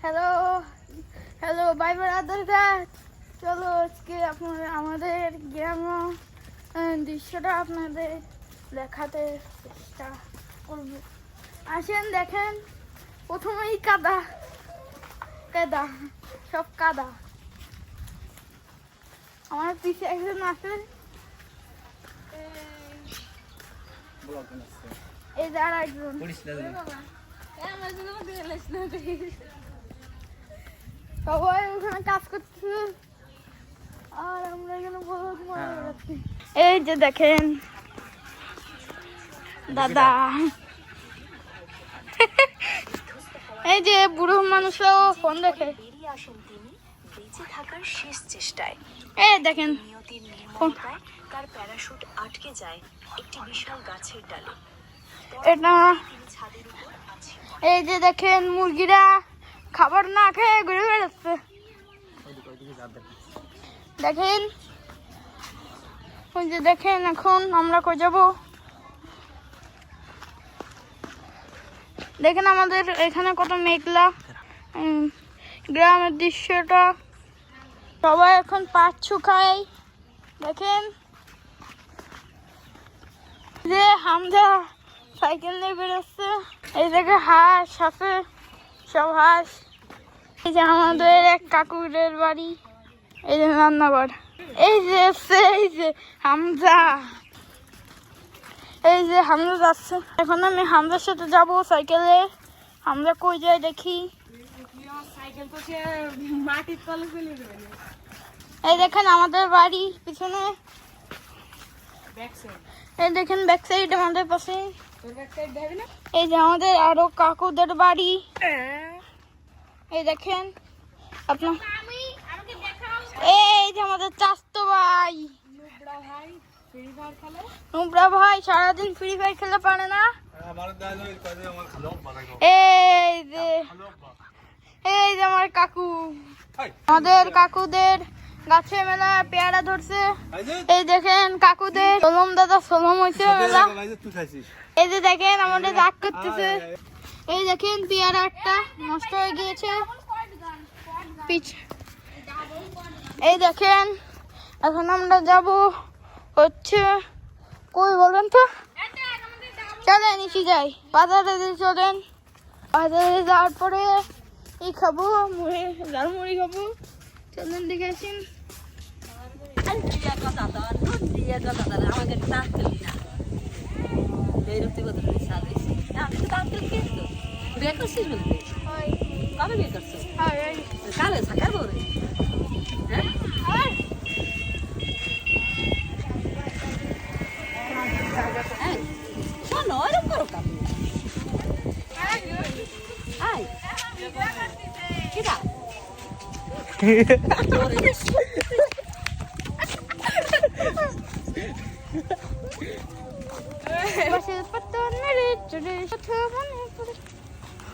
Hello hello bye brother গাছ। চলো আজকে আপনারা আমাদের গ্রাম দৃশ্যটা আপনাদের দেখাতে চেষ্টা করব। আসেন দেখেন, প্রথমেই কাদা কাদা, সব কাদা। আমার পিছে একজন আছে, এই যে আর একজন। সবাই ওখানে কাজ করছে আর আমরা এখানে বলদ মারা যাচ্ছি। এই যে দেখেন দাদা, এই যে বুড়ো মানুষও ফোন দেখে বেঁচে থাকার শেষ চেষ্টায়। এই দেখেন তার প্যারাশুট আটকে যায় একটি বিশাল গাছের ডালে। এটা এই যে দেখেন মুরগিরা খাবার না খেয়ে ঘুরে বেড়াচ্ছে। দেখেন ওই যে দেখেন, এখন আমরা কই যাব? দেখেন আমাদের এখানে কত মেঘলা গ্রামের দৃশ্যটা। সবাই এখন পাচ্ছু খায়। দেখেন যে হামজা সাইকেল নিয়ে বেরোচ্ছে। এই জায়গায় হাঁস আছে, সব হাঁস। এই যে আমাদের এক কাকুরের বাড়ি, এই যে রান্নাঘর। এই যে এই যে হামজা, এই যে হামজা যাচ্ছে। এখন আমি হামজার সাথে যাব সাইকেলে। হামজা কই যায় দেখি। এই দেখেন আমাদের বাড়ি পিছনে, এই দেখেন ব্যাক সাইড আমাদের পাশে। এই যে আমাদের আরো কাকুদের বাড়ি। এই দেখেন আপনার, এই যে আমাদের চাস্তো ভাই নুবরা ভাই সারাদিন ফ্রি ফায়ার খেলে পারে না। এই যে আমার কাকু, আমাদের কাকুদের গাছে মেলা পেয়ারা ধরছে। এই দেখেন কাকুদের সোলম দাদা সোলম হয়েছে মেলা। এই যে দেখেন আমাদের রাগ করতেছে। এই দেখেন পেয়ারা একটা নষ্ট হয়ে গিয়েছে। এই দেখেন এখন আমরা যাব হচ্ছে কই বলেন তো? চলেন নিচে যাই, বাজারে চলেন। বাজারে যাওয়ার পরে এই খাবো মুড়ি, লাল মুড়ি খাবো। চলেন দেখে আসেন।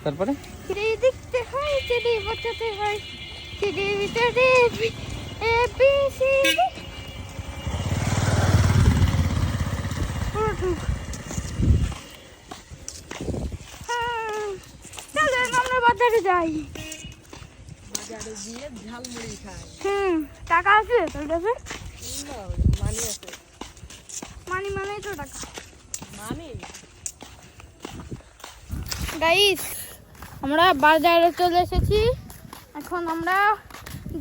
তারপরে দেখতে হয়, চিড়ি বাঁচাতে হয়, চিড়ির ভিতরে আমরা বাজারে যাই। বাজারে গিয়ে ঝালমুড়ি খাই। টাকা আছে তোর কাছে? মানি আছে। মানি মানেই তো টাকা। মানি গাইস, আমরা বাজারে চলে এসেছি। এখন আমরা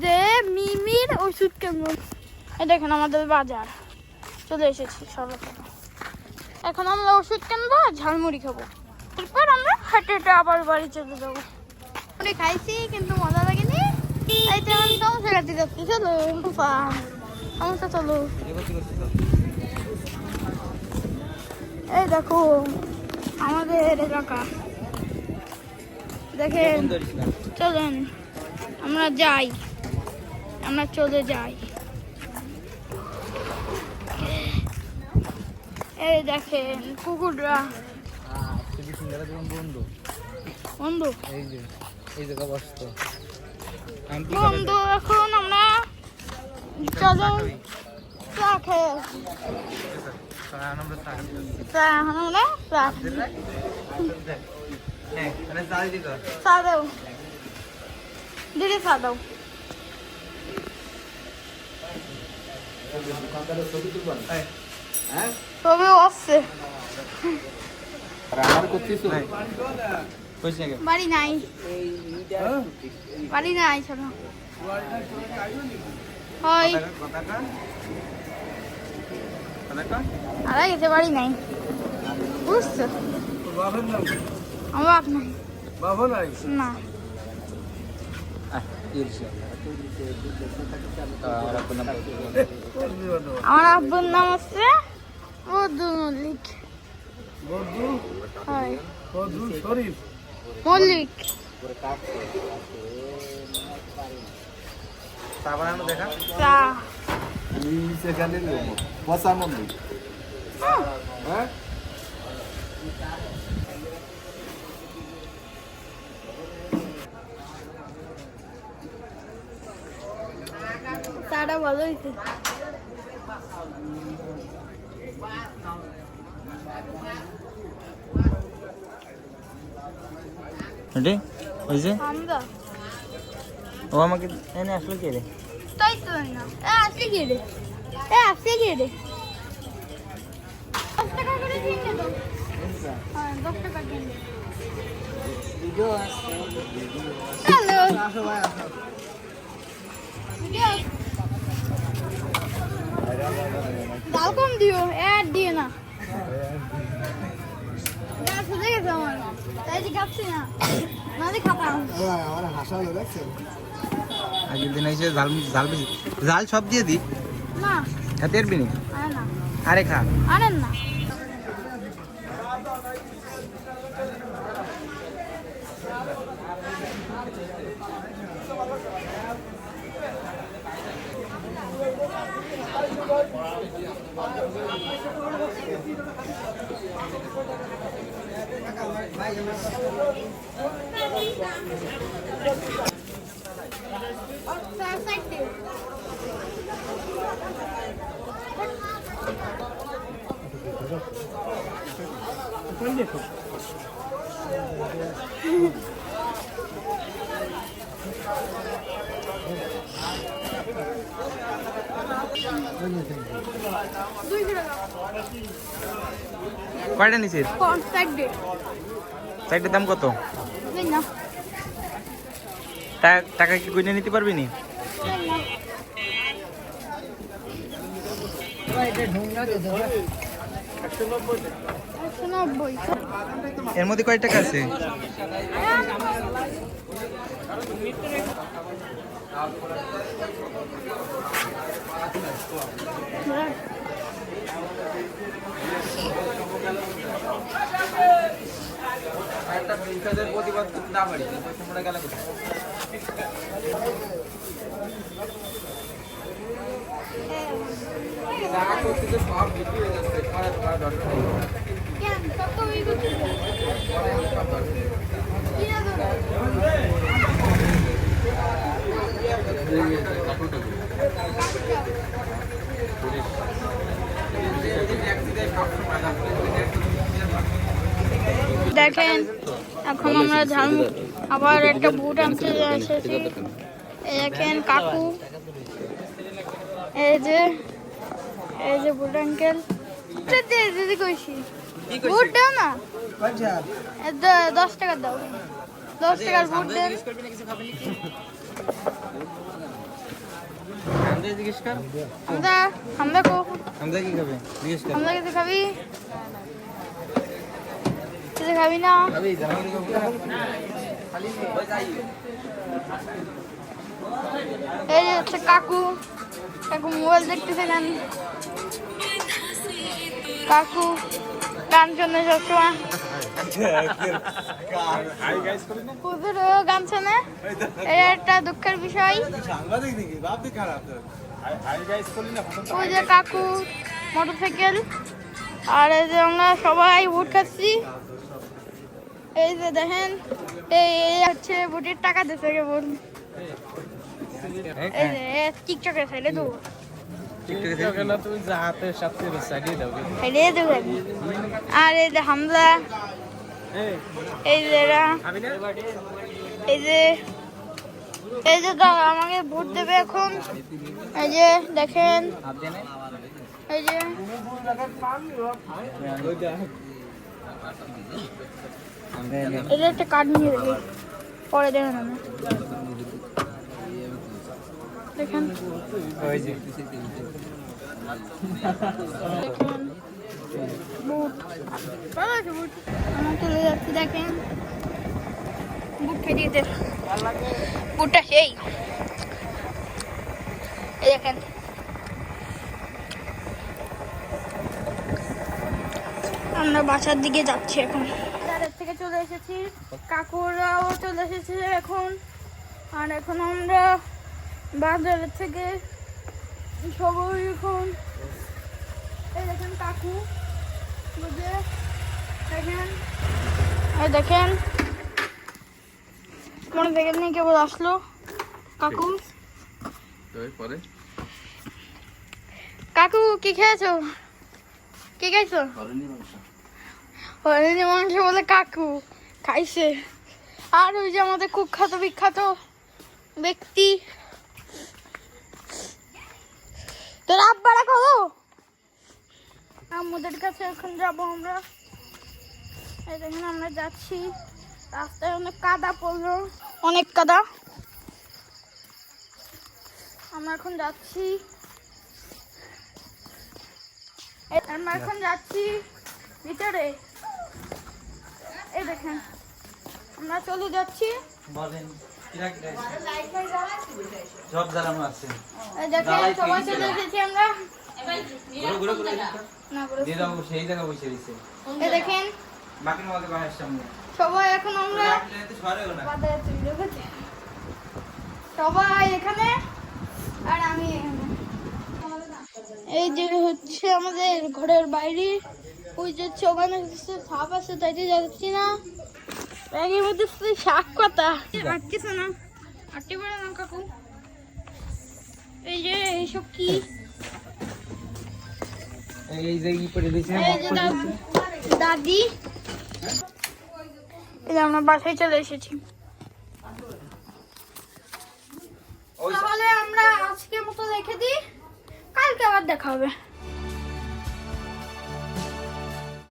যে মিমির ওষুধ কিনবো। এই দেখেন আমাদের বাজার চলে এসেছি সর্বপ্রথম। এখন আমরা ওষুধ কিনবো, ঝালমুড়ি খাবো। এরপর আমরা হেঁটে হেঁটে আবার বাড়ি চলে যাবো। মুড়ি খাইছি কিন্তু মজা লাগেনি, তাই তো আমি সমস্যা কাটতে যাচ্ছি। চলো সমস্যা, চলো। এই দেখো আমাদের এলাকা, দেখেন। চলেন আমরা যাই, আমরা চলে যাই। এই দেখেন কুকুররা বন্ধু বন্ধু এখন আমরা চলেন চা খেয়ে এখন আমরা চা দেও। দিদি চা দাও। ছবি আসছে। বাড়ি নাই, বাড়ি নাই শোনো। হয় আড়াই গেছে, বাড়ি নাই, বুঝছো? আমার বাপ নাই না। আমার আব্বুর নাম হচ্ছে বদরুল মল্লিক। মল্লিক। চা চাটা ভালো হয়েছে। হামদা ও আমাকে এনে আসলো কে রে? তাই তো না, আসলে কি রে? আসলে কি রে? 10 টাকা করে দিন তো। হ্যাঁ 10 টাকা দিন। হ্যালো দাও, কম দিও, অ্যাড দিও না। গাছ হয়ে গেছে আমার, তাই যে খাচ্ছি না, নাহলে খাতাম। আগের দিন এসে ঝাল ঝাল বেশি ঝাল সব দিয়ে দি না খেতে পারবি নি? আরে না, আরে খা। আনেন না। কয়টা নিছিস? চারটের দাম কত? টাকা কি গুনে নিতে পারবি নি? এর মধ্যে কয় টাকা আছে? প্রতিবাদ না পারি গেলে সব বিক্রি হয়ে যাচ্ছে। দেখেন এখন আমরা ঝালমুখ আবার একটা বুট আনতে এসেছি। এই দেখেন কাকু, এই যে বুট আঙ্কেল দিদি কইছি বুট দাও না, 10 টাকা দাও, 10 টাকার বুট দেন। আমরা কো আমরা কি খাবে? আমরা কিছু খাবি? কিছু খাবি না? এই যে হচ্ছে কাকু, কাকু মোবাইল দেখতেছে। গান কাকু গান শোনে সবসময়, প্রচুর গান শোনে। এটা একটা দুঃখের বিষয়। ওই যে কাকু মোটরসাইকেল, আর এই যে আমরা সবাই বুট খাচ্ছি। এই যে দেখেন, এই হচ্ছে বুটের টাকা দিচ্ছে কেবল। এই যে টিকটকে ছেড়ে দেবো, আর এই যে হামলা, এই যে এই যে এই যে দাদা আমাকে ভোট দেবে এখন। এই যে দেখেন, এই যে এটা একটা কার্ড নিয়ে দেখি, পরে দেবেন আমি। দেখেন বুট, ভালো আছে বুট। আমার চলে যাচ্ছে, দেখেন বুট ফেরিয়ে দে, বুটটা সেই। এই দেখেন আমরা বাসার দিকে যাচ্ছি এখন। বাজারের থেকে চলে এসেছি, কাকুরাও চলে এসেছে এখন। আর এখন আমরা বাজারের থেকে সবাই এখন, এই দেখেন কাকু বুঝে, দেখেন এই দেখেন মনে থেকে নিয়ে কেবল আসলো কাকু। কাকু কি খেয়েছো? কি খাইছো? হরিণী মাংস বলে কাকু খাইছে। আর ওই যে আমাদের কুখ্যাত বিখ্যাত ব্যক্তি, তোর আব্বারা কলো আমাদের কাছে এখন যাবো আমরা। এই দেখুন আমরা যাচ্ছি, রাস্তায় অনেক কাদা পড়লো, অনেক কাদা। আমরা এখন যাচ্ছি, আমরা এখন যাচ্ছি ভিতরে। এই দেখেন আমরা চলে যাচ্ছি। এই দেখেন সবাই চলে এসেছি আমরা। এই দেখেন সবাই এখন আমরা সবাই এখানে, আর আমি এখানে। এই যে হচ্ছে আমাদের ঘরের বাইরে, ওই যে ওখানে সাপ আছে, তাইতে যাচ্ছি না। ব্যাগের মধ্যে শাক পাতা আটকেছে না, আটকে পড়ে না কাকু। এই যে এইসব কি, এই যে ই পড়ে দিয়েছে দাদি। এই যে আমরা বাসায় চলে এসেছি। তাহলে আমরা আজকের মতো রেখে দিই, কালকে আবার দেখা হবে।